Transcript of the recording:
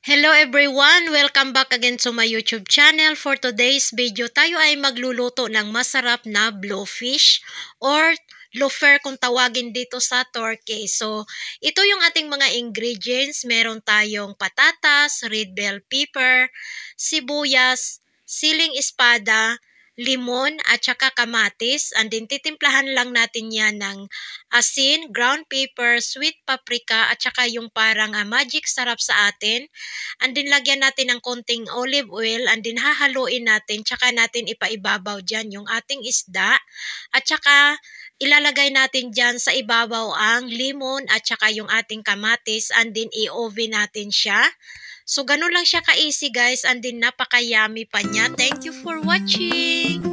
Hello everyone! Welcome back again to my YouTube channel. For today's video, tayo ay magluluto ng masarap na blowfish or loafer kung tawagin dito sa Turkey. So, ito yung ating mga ingredients. Meron tayong patatas, red bell pepper, sibuyas, siling espada, limon at saka kamatis, and then titimplahan lang natin yan ng asin, ground pepper, sweet paprika at saka yung parang magic sarap sa atin, and then lagyan natin ng konting olive oil, and then hahaluin natin, tsaka natin ipaibabaw dyan yung ating isda at saka ilalagay natin dyan sa ibabaw ang limon at saka yung ating kamatis, and then i-oven natin siya. So, ganun lang siya ka-easy guys, and then napaka-yummy pa niya. Thank you for watching!